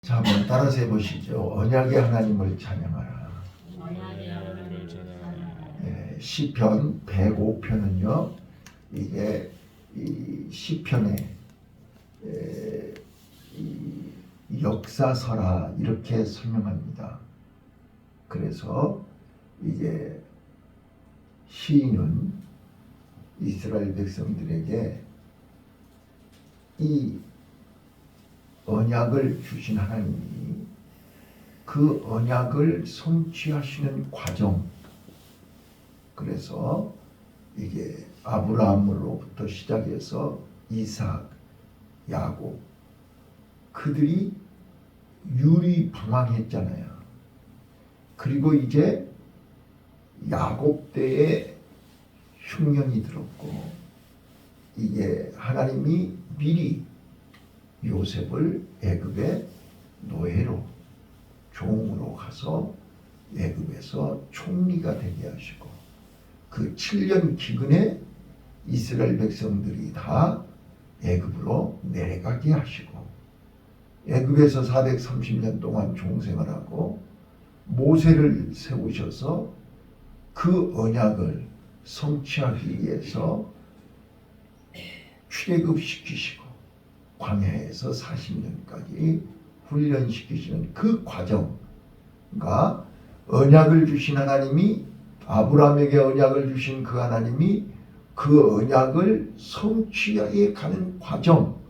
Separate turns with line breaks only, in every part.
자, 한번 따라서 해보시죠. 언약의 하나님을 찬양하라. 시편 105편은요, 이게 이 시편의 이 역사서라 이렇게 설명합니다. 그래서 이게 시인은 이스라엘 백성들에게 이 언약을 주신 하나님이 그 언약을 성취하시는 과정, 그래서 이게 아브라함으로부터 시작해서 이삭, 야곱, 그들이 유리방황했잖아요. 그리고 이제 야곱 때에 흉년이 들었고, 이게 하나님이 미리 요셉을 애굽의 노예로, 종으로 가서 애굽에서 총리가 되게 하시고, 그 7년 기근에 이스라엘 백성들이 다 애굽으로 내려가게 하시고, 애굽에서 430년 동안 종생활하고 모세를 세우셔서 그 언약을 성취하기 위해서 출애굽시키시고 광야에서 40년까지 훈련시키시는 그 과정과 언약을 주신 하나님이, 아브라함에게 언약을 주신 그 하나님이 그 언약을 성취하여 가는 과정,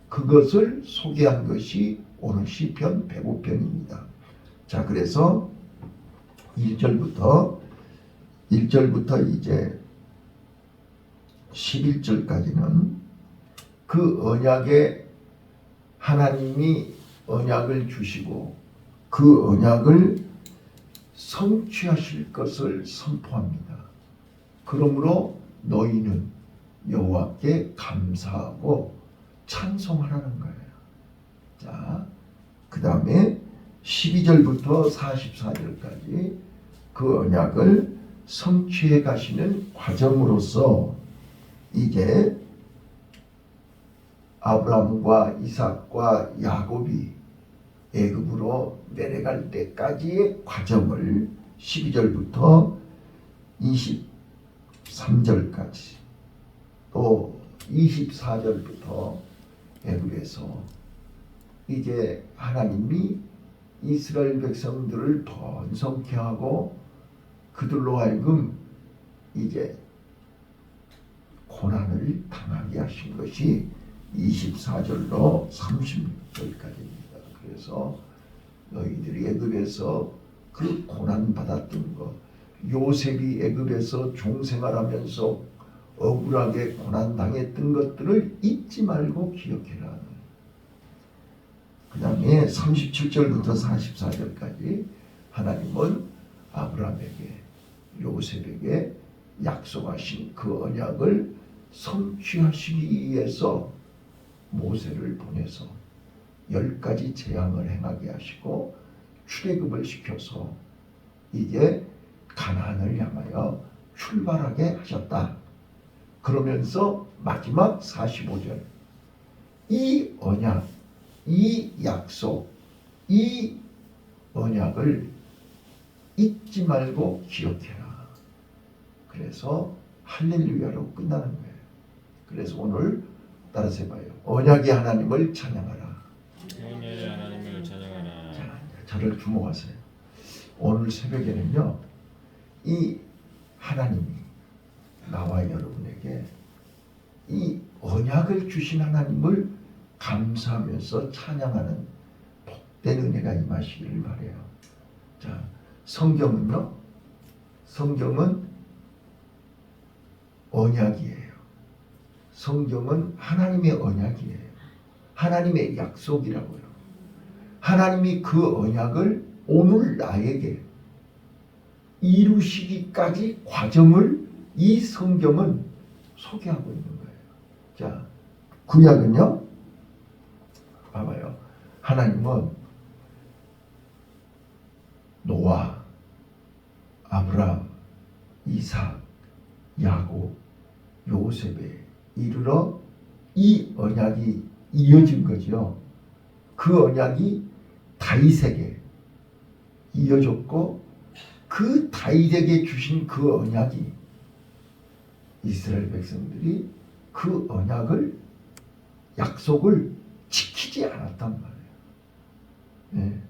그것을 소개한 것이 오늘 시편 105편입니다. 자, 그래서 1절부터 이제 11절까지는 그 언약에 하나님이 언약을 주시고 그 언약을 성취하실 것을 선포합니다. 그러므로 너희는 여호와께 감사하고 찬송하라는 거예요. 자, 그 다음에 12절부터 44절까지 그 언약을 성취해 가시는 과정으로서 이제 아브라함과 이삭과 야곱이 애굽으로 내려갈 때까지의 과정을 12절부터 23절까지 또 24절부터 애굽에서 이제 하나님이 이스라엘 백성들을 번성케 하고 그들로 하여금 이제 고난을 당하게 하신 것이 24절로 30절까지입니다. 그래서 너희들이 애굽에서 그 고난 받았던 것, 요셉이 애굽에서 종생활하면서 억울하게 고난 당했던 것들을 잊지 말고 기억해라. 그 다음에 37절부터 44절까지 하나님은 아브라함에게, 요셉에게 약속하신 그 언약을 성취하시기 위해서 모세를 보내서 10가지 재앙을 행하게 하시고 출애굽을 시켜서 이제 가나안을 향하여 출발하게 하셨다. 그러면서 마지막 45절, 이 언약, 이 약속, 이 언약을 잊지 말고 기억해라. 그래서 할렐루야로 끝나는 거예요. 그래서 오늘 따라서 해봐요. 언약의 하나님을 찬양하라.
언약의 하나님을 찬양하라.
자, 저를 주목하세요. 오늘 새벽에는요, 이 하나님이 나와 여러분에게 이 언약을 주신 하나님을 감사하면서 찬양하는 복된 은혜가 임하시기를 바라요. 자, 성경은요, 성경은 언약이에요. 성경은 하나님의 언약이에요. 하나님의 약속이라고요. 하나님이 그 언약을 오늘 나에게 이루시기까지 과정을 이 성경은 소개하고 있는 거예요. 자, 구약은요, 봐봐요. 하나님은 노아, 아브라함, 이삭, 야곱, 요셉에 이르러 이 언약이 이어진 거죠. 그 언약이 다윗에게 이어졌고 그 다윗에게 주신 그 언약이 이스라엘 백성들이 그 언약을 약속을 지키지 않았단 말이에요. 네.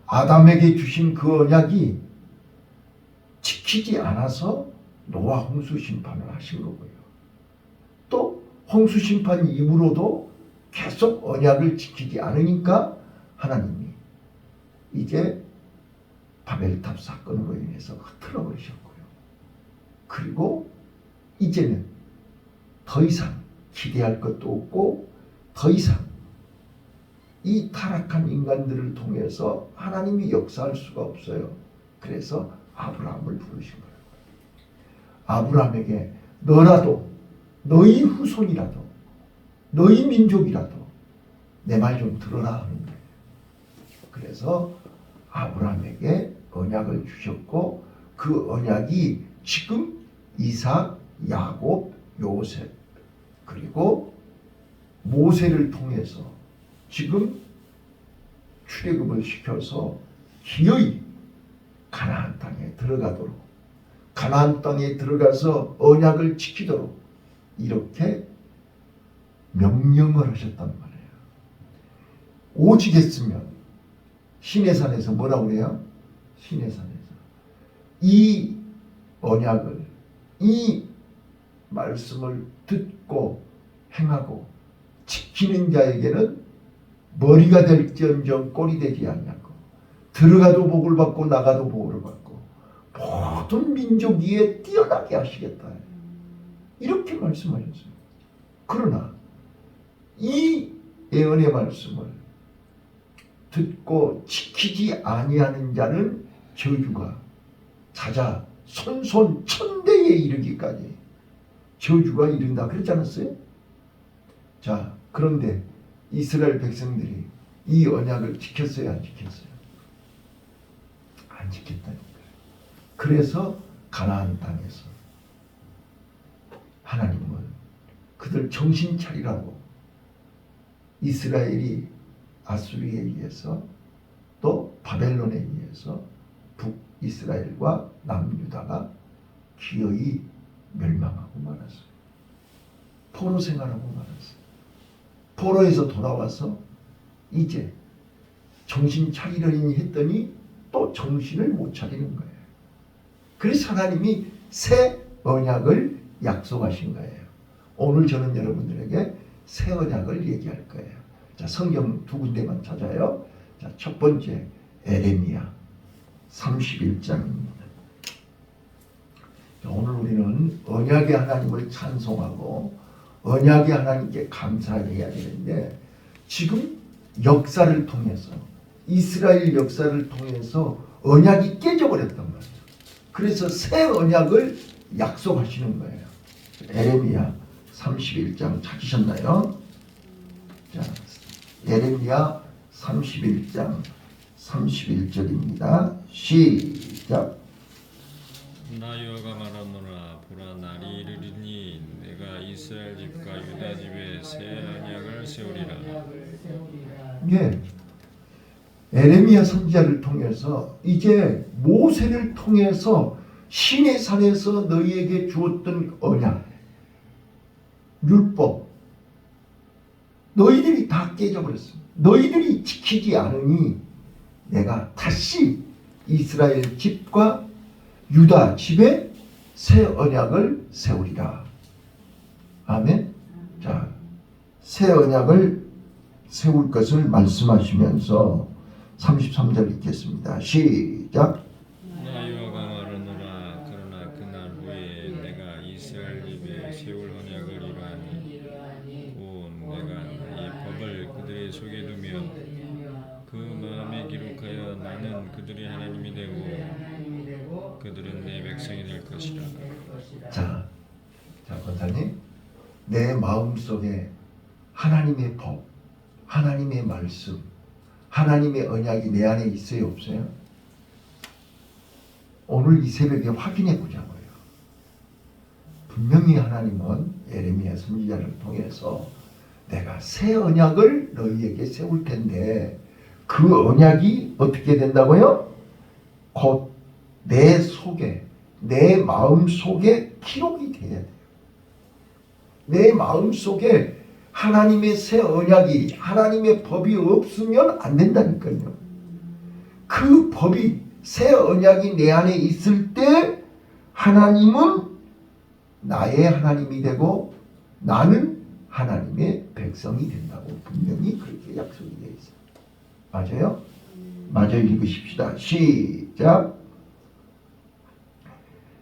아담에게 주신 그 언약이 지키지 않아서 노아 홍수 심판을 하신 거고요. 또 홍수 심판 이후로도 계속 언약을 지키지 않으니까 하나님이 이제 바벨탑 사건으로 인해서 흐트러 버리셨고요. 그리고 이제는 더 이상 기대할 것도 없고 더 이상 이 타락한 인간들을 통해서 하나님이 역사할 수가 없어요. 그래서 아브라함을 부르신 거예요. 아브라함에게 너라도 너희 후손이라도 너희 민족이라도 내 말 좀 들어라 하는 거예요. 그래서 아브라함에게 언약을 주셨고 그 언약이 지금 이삭, 야곱, 요셉 그리고 모세를 통해서 지금 출애굽을 시켜서 기어이 가나안 땅에 들어가도록 가나안 땅에 들어가서 언약을 지키도록 이렇게 명령을 하셨단 말이에요. 오직 했으면 시내산에서 뭐라고 그래요? 시내산에서 이 언약을 이 말씀을 듣고 행하고 지키는 자에게는 머리가 될지언정 꼴이 되지 않냐고 들어가도 복을 받고 나가도 복을 받고 모든 민족 위에 뛰어나게 하시겠다 이렇게 말씀하셨어요. 그러나 이 예언의 말씀을 듣고 지키지 아니하는 자는 저주가 찾아 손손 천대에 이르기까지 저주가 이른다 그랬지 않았어요? 자, 그런데 이스라엘 백성들이 이 언약을 지켰어요, 안 지켰어요? 안 지켰다는 거예요. 그래서 가나안 땅에서 하나님은 그들 정신 차리라고 이스라엘이 아수리에 의해서 또 바벨론에 의해서 북이스라엘과 남유다가 기어이 멸망하고 말았어요. 포로 생활하고 말았어요. 포로에서 돌아와서 이제 정신 차리려니 했더니 또 정신을 못 차리는 거예요. 그래서 하나님이 새 언약을 약속하신 거예요. 오늘 저는 여러분들에게 새 언약을 얘기할 거예요. 자, 성경 두 군데만 찾아요. 자, 첫 번째 에레미야 31장입니다. 오늘 우리는 언약의 하나님을 찬송하고 언약의 하나님께 감사해야 되는데 지금 역사를 통해서 이스라엘 역사를 통해서 언약이 깨져버렸단 말이에요. 그래서 새 언약을 약속하시는 거예요. 에레미야 31장 찾으셨나요? 자, 에레미야 31장 31절입니다. 시작.
나 여호와가 말하노라 보라 날이 이르리니 내가 이스라엘 집과 유다 집에 새 언약을 세우리라.
예, 에레미야 선지자를 통해서 이제 모세를 통해서 시내 산에서 너희에게 주었던 언약, 율법 너희들이 다 깨져버렸습니다. 너희들이 지키지 않으니 내가 다시 이스라엘 집과 유다 집에 새 언약을 세우리라. 아멘. 자, 새 언약을 세울 것을 말씀하시면서 33절 읽겠습니다. 시작.
나 여호와가 말하노라 그러나 그날 후에 내가 이스라엘 집에 세울 언약을 이루하니 곧 내가 이 법을 그들의 속에 두며 그 마음에 기록하여 나는 그들의 하나님이 되고 그들은 내 백성이 될 것이라.
자, 권사님, 내 마음속에 하나님의 법, 하나님의 말씀, 하나님의 언약이 내 안에 있어요, 없어요? 오늘 이 새벽에 확인해 보자고요. 분명히 하나님은 예레미야 선지자를 통해서 내가 새 언약을 너희에게 세울 텐데 그 언약이 어떻게 된다고요? 곧 내 속에, 내 마음 속에 기록이 돼야 돼요. 내 마음 속에 하나님의 새 언약이, 하나님의 법이 없으면 안 된다니까요. 그 법이, 새 언약이 내 안에 있을 때 하나님은 나의 하나님이 되고 나는 하나님의 백성이 된다고 분명히 그렇게 약속이 되어 있어요. 맞아요? 맞아요. 읽으십시다. 시작.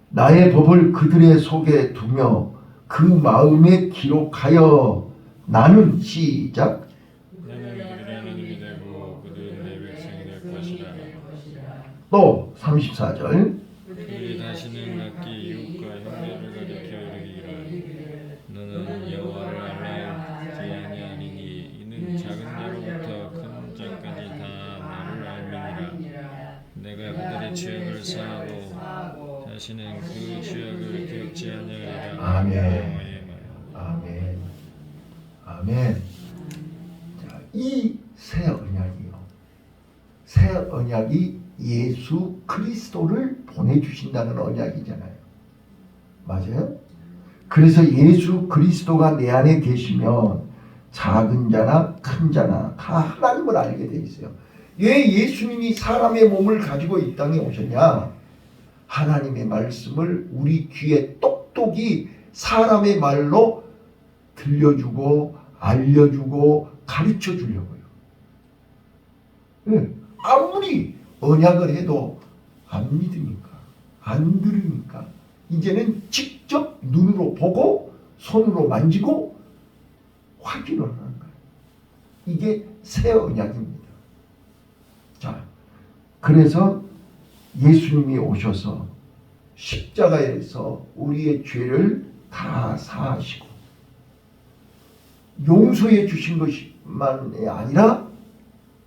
나의 법을 그들의 속에 두며 그 마음에 기록하여 나는 시작.
나는 그들의 하나님이 되고 그들은 내 백성이 될 것이라.
또 34절.
그들이 다시는 각기 이웃과 형제를 가리켜 이르기를 너는 여호와를 알지 아니하리니 이는 작은 자로부터 큰 자까지 다 나를 알미니라. 내가 그들의 죄악을 사하고 다시는 그 죄악을 기억지 아니하리라.
아멘. 아멘. 아멘. 자, 이 새 언약이요. 새 언약이 예수 그리스도를 보내주신다는 언약이잖아요. 맞아요? 그래서 예수 그리스도가 내 안에 계시면 작은 자나 큰 자나 다 하나님을 알게 돼 있어요. 왜 예수님이 사람의 몸을 가지고 이 땅에 오셨냐? 하나님의 말씀을 우리 귀에 똑똑히 사람의 말로 들려주고 알려주고 가르쳐 주려고요. 네. 아무리 언약을 해도 안 믿으니까, 안 들으니까 이제는 직접 눈으로 보고 손으로 만지고 확인을 하는 거예요. 이게 새 언약입니다. 자, 그래서 예수님이 오셔서 십자가에서 우리의 죄를 다 사하시고 용서해 주신 것만이 아니라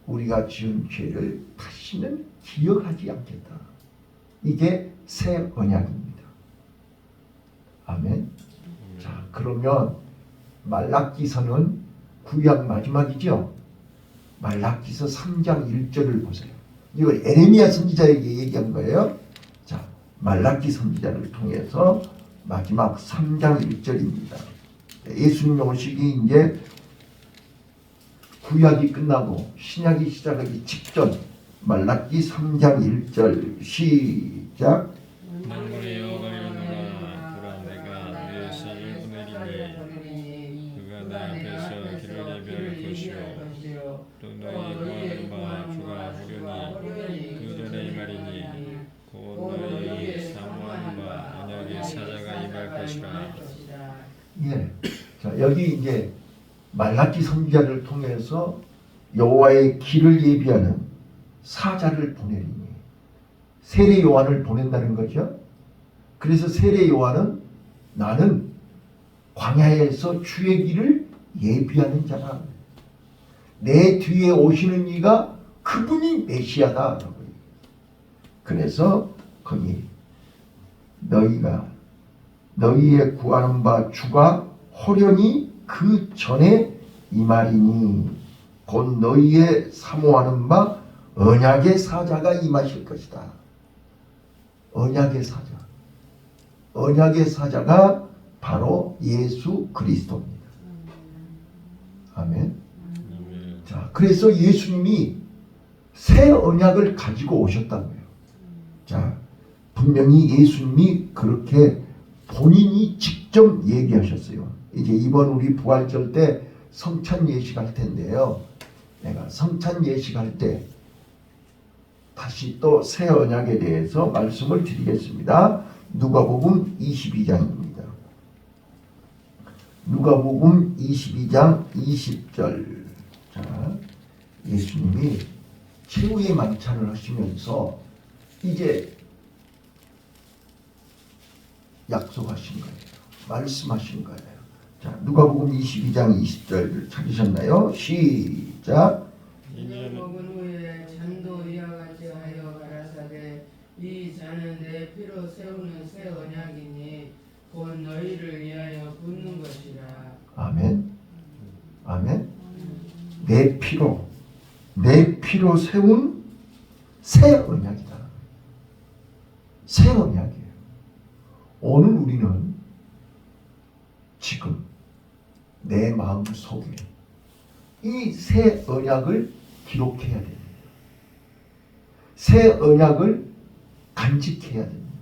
우리가 지은 죄를 다시는 기억하지 않겠다. 이게 새 언약입니다. 아멘. 자, 그러면 말라기서는 구약 마지막이죠. 말라기서 3장 1절을 보세요. 이거 에레미야 선지자에게 얘기한 거예요. 자, 말라기 선지자를 통해서 마지막 3장 1절입니다. 예수님 오시기 이제 구약이 끝나고 신약이 시작하기 직전 말라기 3장 1절 시작.
만군의 여호와가 이르노라 보라 내가 내 씨를 보내리니 그가 내 앞에서 길을 예비할 것이요 또 너희 구하는 바 주가 후련히 그 전에 임하리니 곧 너희 사모하는 바 언약의 사자가 임할 것이라.
예. 자, 여기 이제 말라기 선지자를 통해서 여호와의 길을 예비하는 사자를 보내리니 세례 요한을 보낸다는 거죠. 그래서 세례 요한은 나는 광야에서 주의 길을 예비하는 자다. 내 뒤에 오시는 이가 그분이 메시아다. 그래서 거기 너희가 너희의 구하는 바 주가 호련히 그 전에 임하리니 곧 너희의 사모하는 바 언약의 사자가 임하실 것이다. 언약의 사자. 언약의 사자가 바로 예수 그리스도입니다. 아멘. 자, 그래서 예수님이 새 언약을 가지고 오셨다고요. 자, 분명히 예수님이 그렇게 본인이 직접 얘기하셨어요. 이제 이번 우리 부활절 때 성찬 예식할 텐데요. 내가 성찬 예식할 때 다시 또 새 언약에 대해서 말씀을 드리겠습니다. 누가복음 22장입니다. 누가복음 22장 20절. 자, 예수님이 최후의 만찬을 하시면서 이제 약속하신 거예요. 말씀하신 거예요. 자, 누가복음 22장 20절 찾으셨나요? 시작.
이는
후에 잔도 이와 같이 하여 가라사대 이 잔은 내 피로 세우는 새 언약이니 곧 너희를 위하여 붓는 것이라. 아멘.
아멘. 내 피로 피로 세운 새 언약이다. 새 언약이에요. 오늘 우리는 지금 내 마음 속에 이 새 언약을 기록해야 됩니다. 새 언약을 간직해야 됩니다.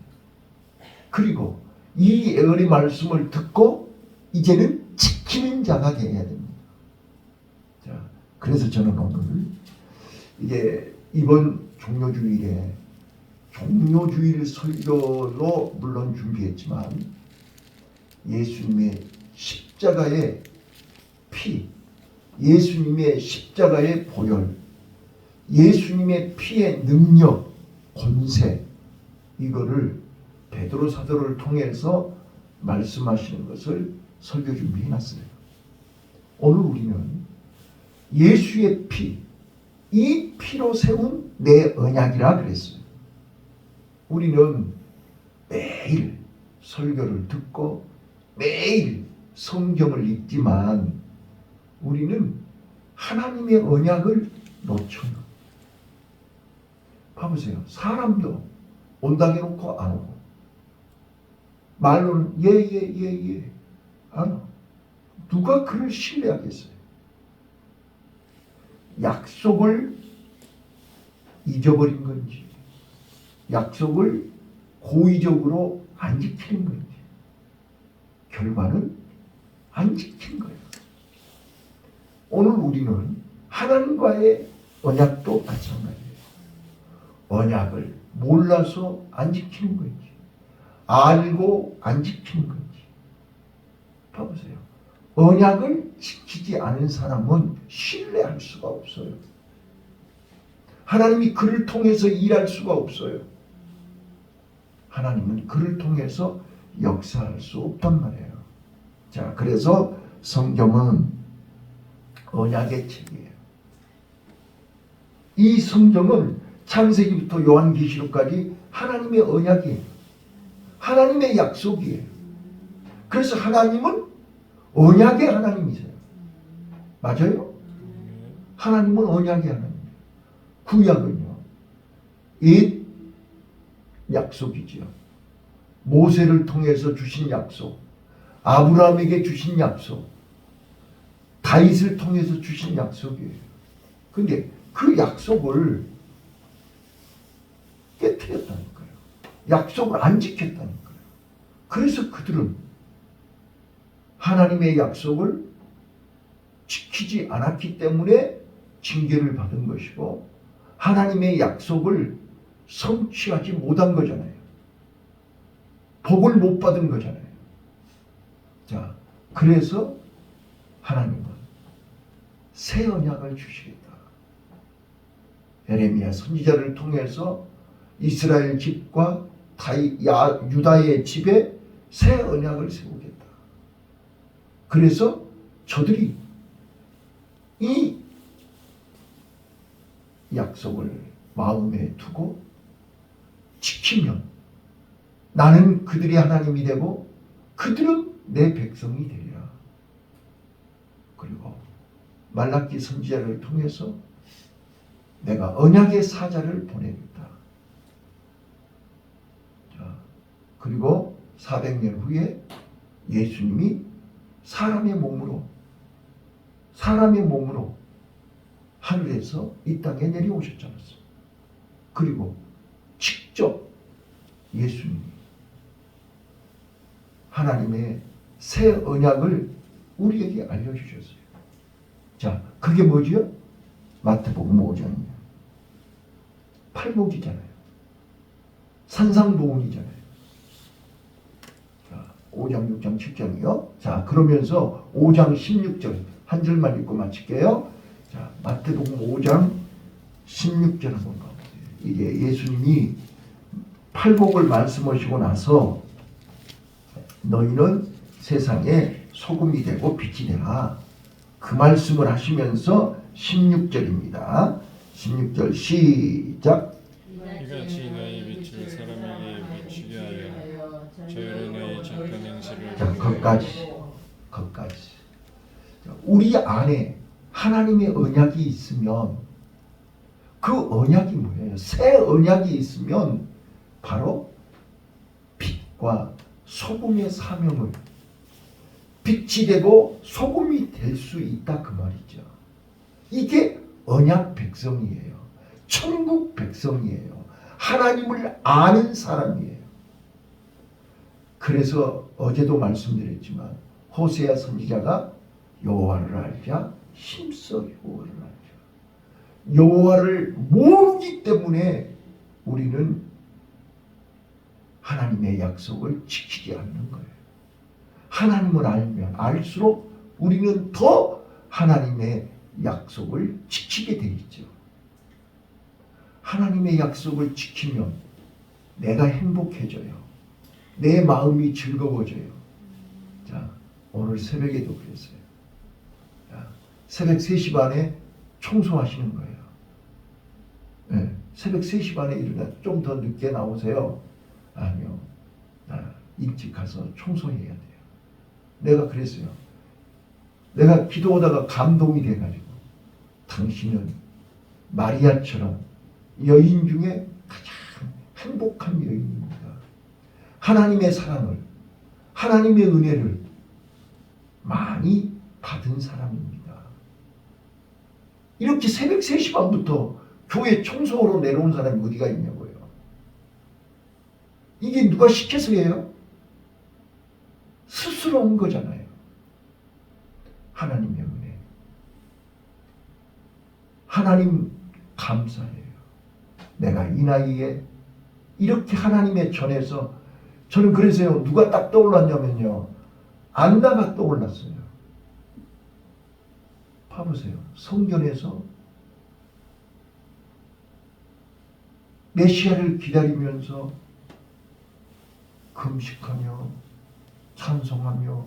그리고 이 예언의 말씀을 듣고 이제는 지키는 자가 되어야 됩니다. 자, 그래서 저는 오늘 이게 이번 종료주일에 종료주일 설교로 물론 준비했지만 예수님의 십자가의 피, 예수님의 십자가의 보혈, 예수님의 피의 능력, 권세, 이거를 베드로 사도를 통해서 말씀하시는 것을 설교 준비해놨어요. 오늘 우리는 예수의 피, 이 피로 세운 내 언약이라 그랬어요. 우리는 매일 설교를 듣고 매일 성경을 읽지만 우리는 하나님의 언약을 놓쳐요. 봐보세요. 사람도 온다고 해놓고 안 오고 말로는 예 안 와. 누가 그를 신뢰하겠어요? 약속을 잊어버린 건지 약속을 고의적으로 안 지키는 건지 결과는 안 지킨 거예요. 오늘 우리는 하나님과의 언약도 마찬가지예요. 언약을 몰라서 안 지키는 건지 알고 안 지키는 건지 봐보세요. 언약을 지키지 않은 사람은 신뢰할 수가 없어요. 하나님이 그를 통해서 일할 수가 없어요. 하나님은 그를 통해서 역사할 수 없단 말이에요. 자, 그래서 성경은 언약의 책이에요. 이 성경은 창세기부터 요한계시록까지 하나님의 언약이에요. 하나님의 약속이에요. 그래서 하나님은 언약의 하나님이세요. 맞아요? 하나님은 언약의 하나님. 구약은요, 옛 약속이지요. 모세를 통해서 주신 약속, 아브라함에게 주신 약속, 다윗을 통해서 주신 약속이에요. 근데 그 약속을 깨뜨렸다니까요. 약속을 안 지켰다니까요. 그래서 그들은 하나님의 약속을 지키지 않았기 때문에 징계를 받은 것이고 하나님의 약속을 성취하지 못한 거잖아요. 복을 못 받은 거잖아요. 자, 그래서 하나님은 새 언약을 주시겠다. 에레미야 선지자를 통해서 이스라엘 집과 유다의 집에 새 언약을 세우겠다. 그래서 저들이 이 약속을 마음에 두고 지키면 나는 그들의 하나님이 되고 그들은 내 백성이 되리라. 그리고 말라기 선지자를 통해서 내가 언약의 사자를 보내겠다. 자, 그리고 400년 후에 예수님이 사람의 몸으로 하늘에서 이 땅에 내려오셨지 않았어요. 그리고 직접 예수님이 하나님의 새 언약을 우리에게 알려주셨어요. 자, 그게 뭐지요? 마태복음 5장이에요. 팔복이잖아요. 산상보훈이잖아요. 자, 5장, 6장, 7장이요. 자, 그러면서 5장 16절 한 절만 읽고 마칠게요. 자, 마태복음 5장 16절 한번 가보세요. 이게 예수님이 팔복을 말씀하시고 나서 너희는 세상에 소금이 되고 빛이 되라. 그 말씀을 하시면서 16절입니다. 16절 시작.
이같이 너희 빛을 사람에게 비추게 하여 저희로 너희 착한 행실을
자, 거기까지. 우리 안에 하나님의 언약이 있으면 그 언약이 뭐예요? 새 언약이 있으면 바로 빛과 소금의 사명을, 빛이 되고 소금이 될 수 있다 그 말이죠. 이게 언약 백성이에요. 천국 백성이에요. 하나님을 아는 사람이에요. 그래서 어제도 말씀드렸지만 호세아 선지자가 여호와를 알자 힘써 여호와를 알자. 여호와를 모르기 때문에 우리는 하나님의 약속을 지키지 않는 거예요. 하나님을 알면 알수록 우리는 더 하나님의 약속을 지키게 돼 있죠. 하나님의 약속을 지키면 내가 행복해져요. 내 마음이 즐거워져요. 자, 오늘 새벽에도 그랬어요. 자, 새벽 3시 반에 청소하시는 거예요. 네, 새벽 3시 반에 일어나 좀 더 늦게 나오세요. 아니요. 나 일찍 가서 청소해야 돼요. 내가 그랬어요. 내가 기도하다가 감동이 돼가지고 당신은 마리아처럼 여인 중에 가장 행복한 여인입니다. 하나님의 사랑을, 하나님의 은혜를 많이 받은 사람입니다. 이렇게 새벽 3시 반부터 교회 청소하러 내려온 사람이 어디가 있냐고요. 이게 누가 시켜서 해요? 스스로 온 거잖아요. 하나님의 은혜. 하나님 감사해요. 내가 이 나이에 이렇게 하나님의 전에서 저는 그래서요. 누가 딱 떠올랐냐면요. 안나가 떠올랐어요. 봐보세요. 성전에서 메시아를 기다리면서 금식하며 찬송하며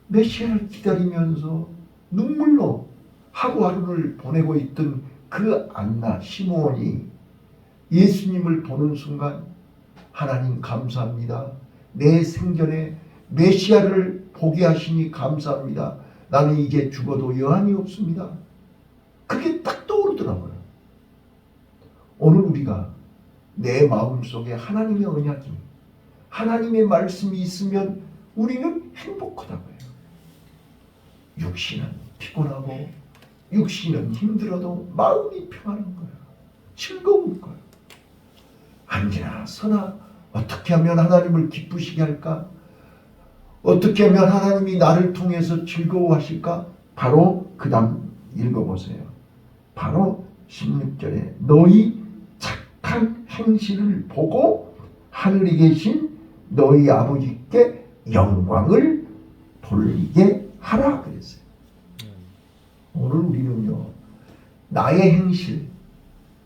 메시아를 기다리면서 눈물로 하루하루를 보내고 있던 그 안나 시므온이 예수님을 보는 순간 하나님 감사합니다. 내 생전에 메시아를 보게 하시니 감사합니다. 나는 이제 죽어도 여한이 없습니다. 그게 딱 떠오르더라고요. 오늘 우리가 내 마음속에 하나님의 언약이, 하나님의 말씀이 있으면 우리는 행복하다고요. 육신은 피곤하고 육신은 힘들어도 마음이 평안한 거예요. 즐거울 거예요. 앉으나 서나 어떻게 하면 하나님을 기쁘시게 할까? 어떻게 하면 하나님이 나를 통해서 즐거워하실까? 바로 그 다음 읽어보세요. 바로 16절에 너희 착한 행실을 보고 하늘에 계신 너희 아버지께 영광을 돌리게 하라 그랬어요. 오늘 우리는요. 나의 행실,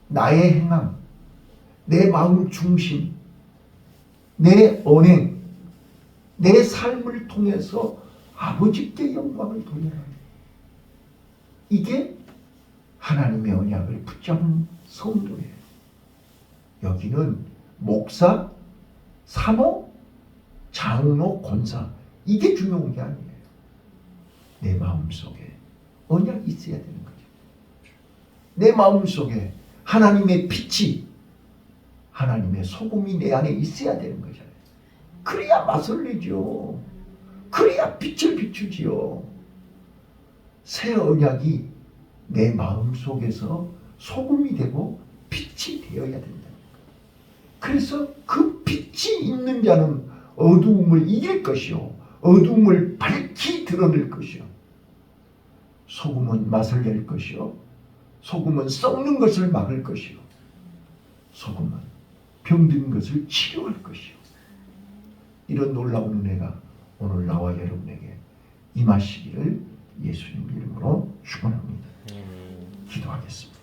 나의 행함, 내 마음 중심, 내 언행, 내 삶을 통해서 아버지께 영광을 돌려라. 이게 하나님의 언약을 붙잡은 성도예요. 여기는 목사, 사모, 장로, 권사 이게 중요한 게 아니에요. 내 마음속에 언약이 있어야 되는 거죠. 내 마음속에 하나님의 빛이, 하나님의 소금이 내 안에 있어야 되는 거잖아요. 그래야 맛을 내죠. 그래야 빛을 비추지요. 새 언약이 내 마음속에서 소금이 되고 빛이 되어야 된다. 그래서 그 빛이 있는 자는 어두움을 이길 것이요 어두움을 밝히 드러낼 것이요 소금은 맛을 낼 것이요 소금은 썩는 것을 막을 것이요 소금은 병든 것을 치료할 것이요 이런 놀라운 은혜가 오늘 나와 여러분에게 임하시기를 예수님 이름으로 축원합니다. 기도하겠습니다.